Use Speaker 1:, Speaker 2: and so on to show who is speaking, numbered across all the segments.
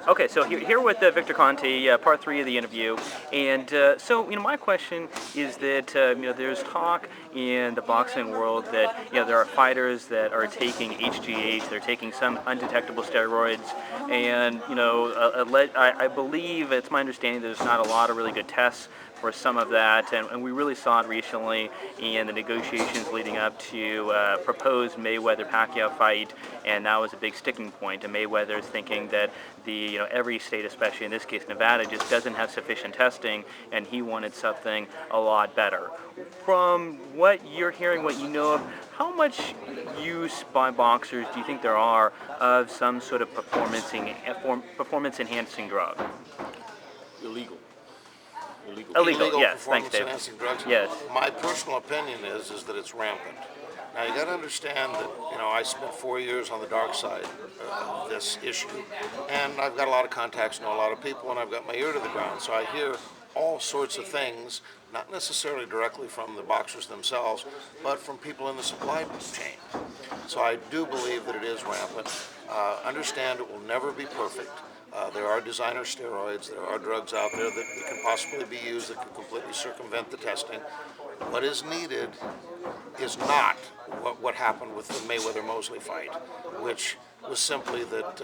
Speaker 1: Okay, so here with Victor Conte, part three of the interview, and so my question is that there's talk in the boxing world that there are fighters that are taking HGH, they're taking some undetectable steroids, and I believe it's my understanding that there's not a lot of really good tests for some of that, and we really saw it recently in the negotiations leading up to proposed Mayweather-Pacquiao fight, and that was a big sticking point. And Mayweather's thinking that every state, especially in this case Nevada, just doesn't have sufficient testing, and he wanted something a lot better. From what you're hearing, what you know of, how much use by boxers do you think there are of some sort of performance-enhancing drug?
Speaker 2: Illegal.
Speaker 1: Illegal. Yes, thanks, Dave.
Speaker 2: Performance-enhancing drugs.
Speaker 1: Yes.
Speaker 2: My personal opinion is that it's rampant. Now you got to understand that I spent 4 years on the dark side of this issue, and I've got a lot of contacts, know a lot of people, and I've got my ear to the ground, so I hear all sorts of things, not necessarily directly from the boxers themselves, but from people in the supply chain. So I do believe that it is rampant. Understand it will never be perfect. There are designer steroids, there are drugs out there that can possibly be used that can completely circumvent the testing. What is needed is not what happened with the Mayweather-Mosley fight, which was simply that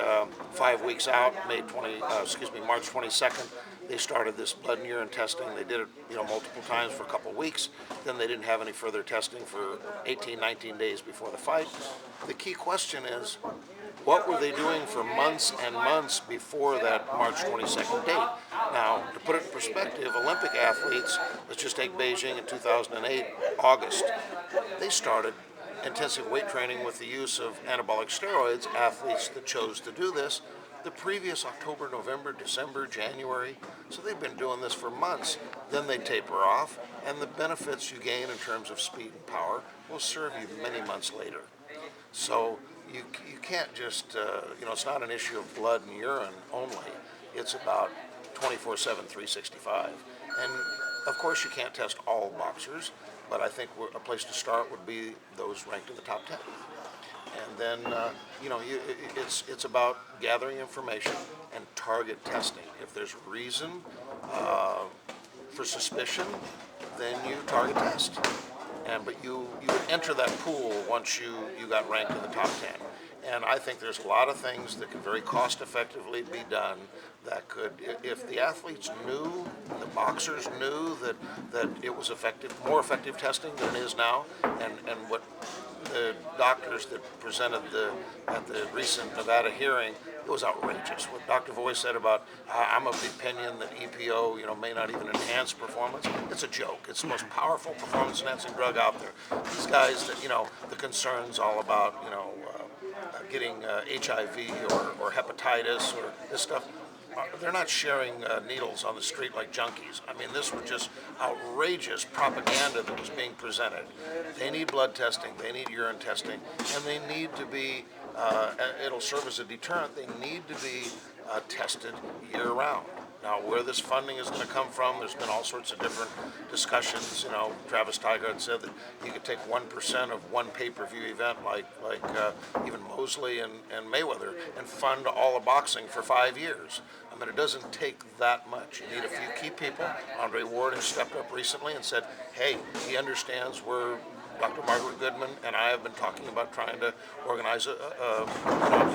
Speaker 2: 5 weeks out, March 22nd, they started this blood and urine testing. They did it multiple times for a couple of weeks. Then they didn't have any further testing for 18, 19 days before the fight. The key question is, what were they doing for months and months before that March 22nd date? Now, to put it in perspective, Olympic athletes, let's just take Beijing in 2008, August, they started intensive weight training with the use of anabolic steroids, athletes that chose to do this, the previous October, November, December, January. So they've been doing this for months. Then they taper off, and the benefits you gain in terms of speed and power will serve you many months later. So you can't just, it's not an issue of blood and urine only. It's about 24/7, 365. And of course you can't test all boxers, but I think a place to start would be those ranked in the top 10. And then, it's about gathering information and target testing. If there's reason for suspicion, then you target test. But you would enter that pool once you got ranked in the top 10. And I think there's a lot of things that can very cost effectively be done that could, if the athletes knew, the boxers knew that it was more effective testing than it is now, and what the doctors that presented at the recent Nevada hearing, it was outrageous. What Dr. Voy said about, I'm of the opinion that EPO, may not even enhance performance. It's a joke. It's the most powerful performance-enhancing drug out there. These guys that, the concerns all about, getting HIV or hepatitis or this stuff, they're not sharing needles on the street like junkies. I mean, this was just outrageous propaganda that was being presented. They need blood testing, they need urine testing, and they need to be, it'll serve as a deterrent, they need to be tested year-round. Now, where this funding is going to come from, there's been all sorts of different discussions. Travis Tygart said that you could take 1% of one pay-per-view event like even Mosley and Mayweather and fund all of boxing for 5 years. I mean, it doesn't take that much. You need a few key people. Andre Ward has stepped up recently and said, hey, he understands where Dr. Margaret Goodman and I have been talking about trying to organize a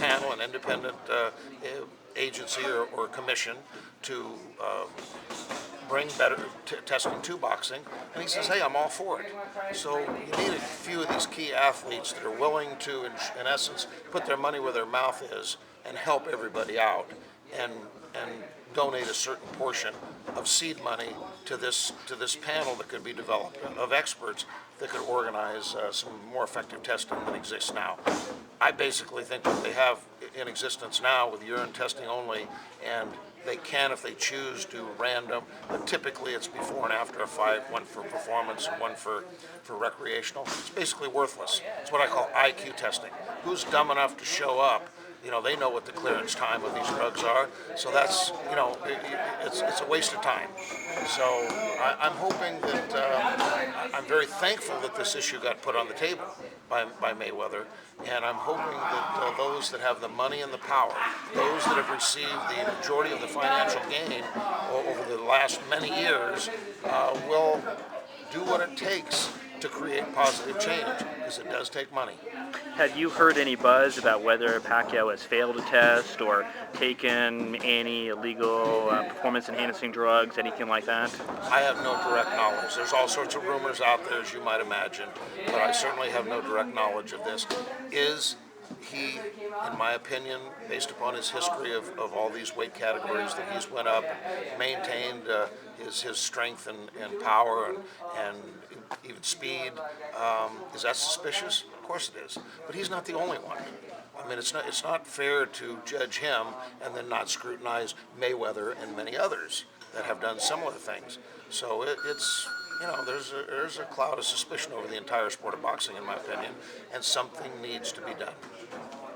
Speaker 2: panel, an independent agency or commission to bring better testing to boxing. And he says, hey, I'm all for it. So you need a few of these key athletes that are willing to, in essence, put their money where their mouth is and help everybody out and donate a certain portion of seed money to this panel that could be developed of experts that could organize some more effective testing than exists now. I basically think that they have in existence now with urine testing only, and they can, if they choose, do random, but typically it's before and after a fight, one for performance and one for recreational. It's basically worthless. It's what I call IQ testing. Who's dumb enough to show up They know what the clearance time of these drugs are. So that's, it's a waste of time. So I'm hoping that I'm very thankful that this issue got put on the table by Mayweather, and I'm hoping that those that have the money and the power, those that have received the majority of the financial gain over the last many years, will do what it takes to create positive change, because it does take money.
Speaker 1: Have you heard any buzz about whether Pacquiao has failed a test or taken any illegal performance-enhancing drugs, anything like that?
Speaker 2: I have no direct knowledge. There's all sorts of rumors out there, as you might imagine, but I certainly have no direct knowledge of this. Is he, in my opinion, based upon his history of all these weight categories that he's went up, maintained his strength and power and even speed, is that suspicious? Of course it is. But he's not the only one. I mean, it's not fair to judge him and then not scrutinize Mayweather and many others that have done similar things. So it's there's a cloud of suspicion over the entire sport of boxing, in my opinion, and something needs to be done.